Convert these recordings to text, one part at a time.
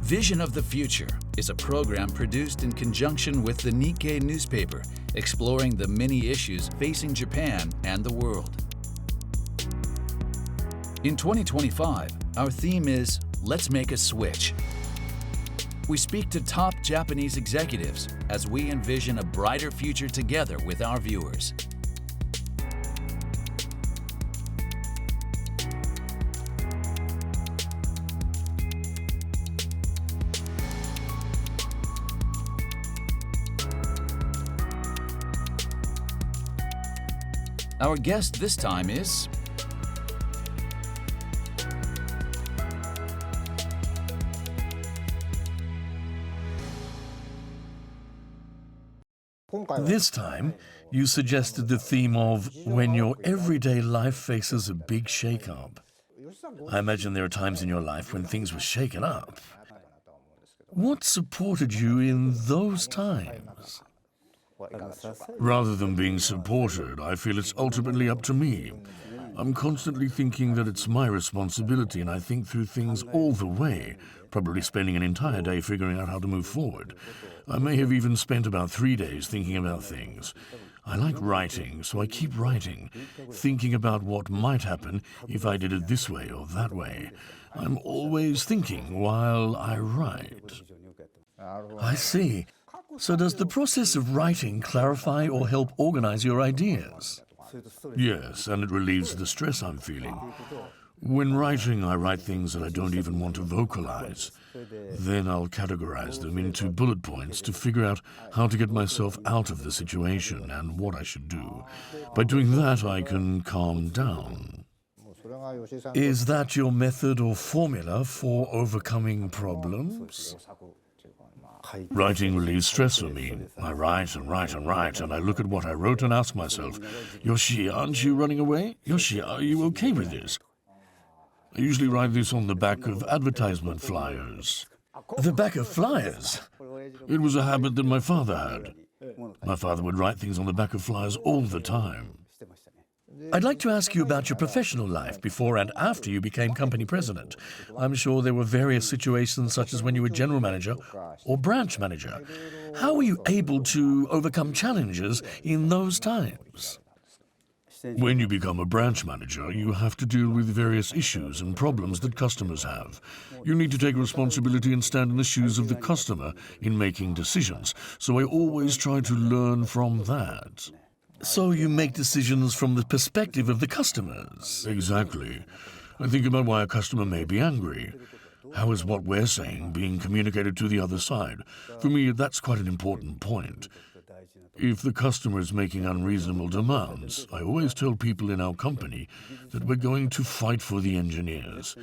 Vision of the Future is a program produced in conjunction with the Nikkei newspaper, exploring the many issues facing Japan and the world. In 2025, our theme is Let's Make a Switch. We speak to top Japanese executives as we envision a brighter future together with our viewers. Our guest this time is This time, you suggested the theme of when your everyday life faces a big shakeup. I imagine there are times in your life when things were shaken up. What supported you in those times? Rather than being supported, I feel it's ultimately up to me. I'm constantly thinking that it's my responsibility, and I think through things all the way, probably spending an entire day figuring out how to move forward. I may have even spent about 3 days thinking about things. I like writing, so I keep writing, thinking about what might happen if I did it this way or that way. I'm always thinking while I write. I see. So does the process of writing clarify or help organize your ideas? Yes, and it relieves the stress I'm feeling. When writing, I write things that I don't even want to vocalize. Then I'll categorize them into bullet points to figure out how to get myself out of the situation and what I should do. By doing that, I can calm down. Is that your method or formula for overcoming problems? Writing relieves stress for me. I write and write and write, and I look at what I wrote and ask myself, Yoshii, aren't you running away? Yoshii, are you okay with this? I usually write this on the back of advertisement flyers. The back of flyers? It was a habit that my father had. My father would write things on the back of flyers all the time. I'd like to ask you about your professional life before and after you became company president. I'm sure there were various situations such as when you were general manager or branch manager. How were you able to overcome challenges in those times? When you become a branch manager, you have to deal with various issues and problems that customers have. You need to take responsibility and stand in the shoes of the customer in making decisions. So I always try to learn from that. So you make decisions from the perspective of the customers? Exactly. I think about why a customer may be angry. How is what we're saying being communicated to the other side? For me, that's quite an important point. If the customer is making unreasonable demands, I always tell people in our company that we're going to fight for the engineers,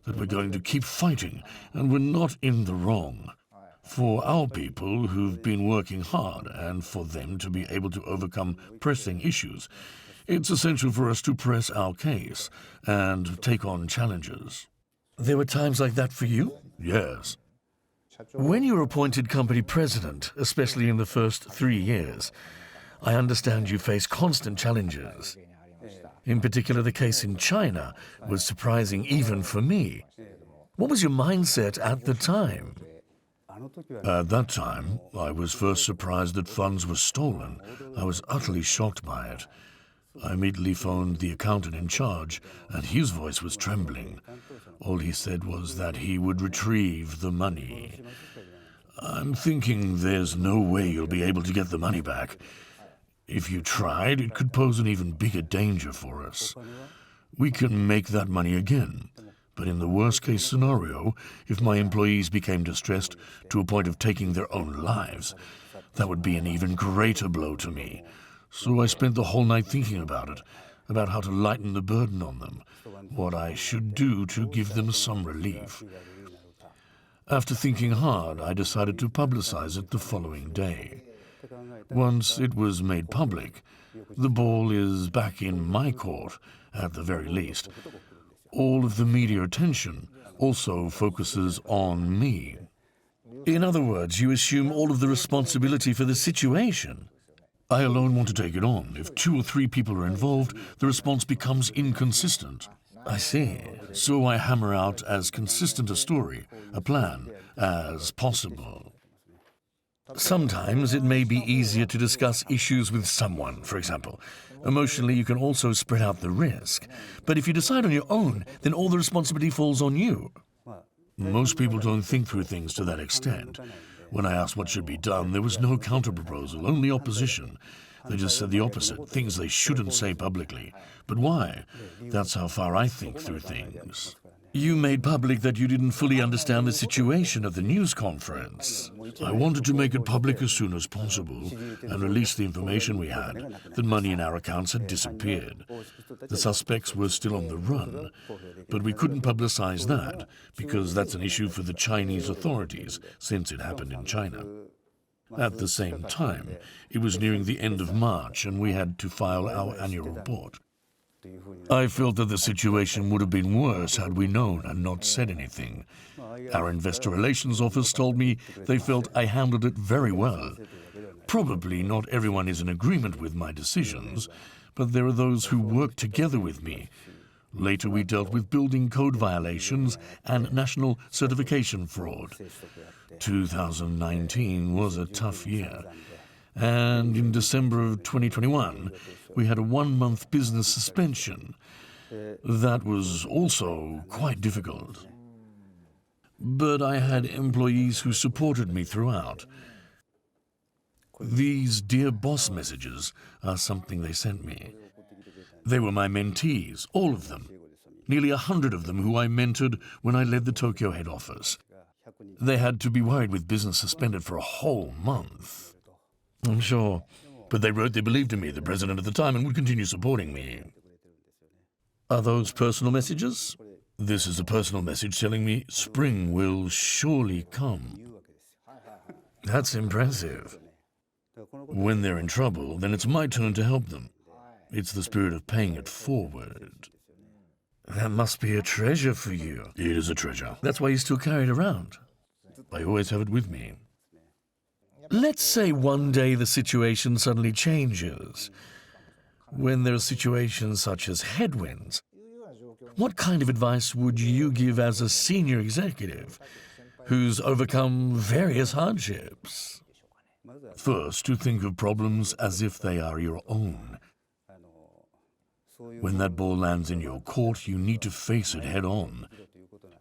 that we're going to keep fighting, and we're not in the wrong. For our people who've been working hard and for them to be able to overcome pressing issues, it's essential for us to press our case and take on challenges. There were times like that for you? Yes. When you were appointed company president, especially in the first 3 years, I understand you faced constant challenges. In particular, the case in China was surprising even for me. What was your mindset at the time? At that time, I was first surprised that funds were stolen. I was utterly shocked by it. I immediately phoned the accountant in charge, and his voice was trembling. All he said was that he would retrieve the money. I'm thinking there's no way you'll be able to get the money back. If you tried, it could pose an even bigger danger for us. We can make that money again. But in the worst-case scenario, if my employees became distressed to a point of taking their own lives, that would be an even greater blow to me. So I spent the whole night thinking about it, about how to lighten the burden on them, what I should do to give them some relief. After thinking hard, I decided to publicize it the following day. Once it was made public, the ball is back in my court, at the very least. All of the media attention also focuses on me. In other words, you assume all of the responsibility for the situation. I alone want to take it on. If 2 or 3 people are involved, the response becomes inconsistent. I see. So I hammer out as consistent a story, a plan, as possible. Sometimes it may be easier to discuss issues with someone, for example. Emotionally, you can also spread out the risk. But if you decide on your own, then all the responsibility falls on you. Most people don't think through things to that extent. When I asked what should be done, there was no counter-proposal, only opposition. They just said the opposite, things they shouldn't say publicly. But why? That's how far I think through things. You made public that you didn't fully understand the situation of the news conference. I wanted to make it public as soon as possible and release the information we had. The money in our accounts had disappeared. The suspects were still on the run, but we couldn't publicize that because that's an issue for the Chinese authorities since it happened in China. At the same time, it was nearing the end of March and we had to file our annual report. I felt that the situation would have been worse had we known and not said anything. Our investor relations office told me they felt I handled it very well. Probably not everyone is in agreement with my decisions, but there are those who work together with me. Later we dealt with building code violations and national certification fraud. 2019 was a tough year. And in December of 2021, we had a 1-month business suspension. That was also quite difficult. But I had employees who supported me throughout. These Dear Boss messages are something they sent me. They were my mentees, all of them. Nearly 100 of them who I mentored when I led the Tokyo head office. They had to be worried with business suspended for a whole month. I'm sure. But they wrote they believed in me, the president at the time, and would continue supporting me. Are those personal messages? This is a personal message telling me spring will surely come. That's impressive. When they're in trouble, then it's my turn to help them. It's the spirit of paying it forward. That must be a treasure for you. It is a treasure. That's why you still carry it around. I always have it with me. Let's say one day the situation suddenly changes. When there are situations such as headwinds, what kind of advice would you give as a senior executive who's overcome various hardships? First, to think of problems as if they are your own. When that ball lands in your court, you need to face it head on.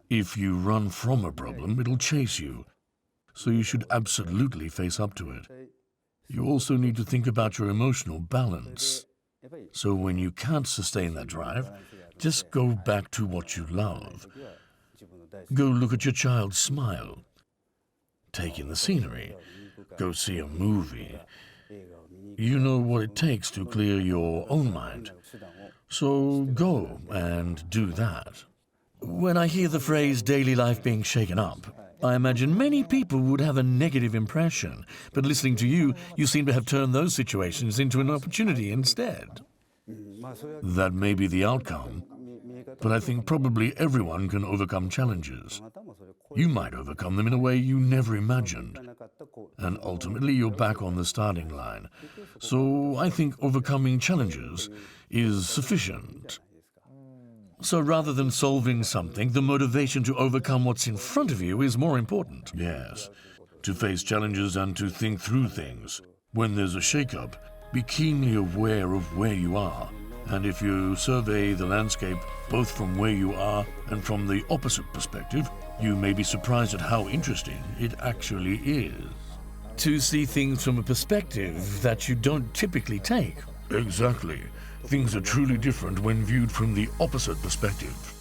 If you run from a problem, it'll chase you. So you should absolutely face up to it. You also need to think about your emotional balance. So when you can't sustain that drive, just go back to what you love. Go look at your child smile. Take in the scenery. Go see a movie. You know what it takes to clear your own mind. So go and do that. When I hear the phrase daily life being shaken up, I imagine many people would have a negative impression, but listening to you, you seem to have turned those situations into an opportunity instead. That may be the outcome, but I think probably everyone can overcome challenges. You might overcome them in a way you never imagined, and ultimately you're back on the starting line. So I think overcoming challenges is sufficient. So rather than solving something, the motivation to overcome what's in front of you is more important. Yes, to face challenges and to think through things. When there's a shakeup, be keenly aware of where you are. And if you survey the landscape both from where you are and from the opposite perspective, you may be surprised at how interesting it actually is. To see things from a perspective that you don't typically take. Exactly. Things are truly different when viewed from the opposite perspective.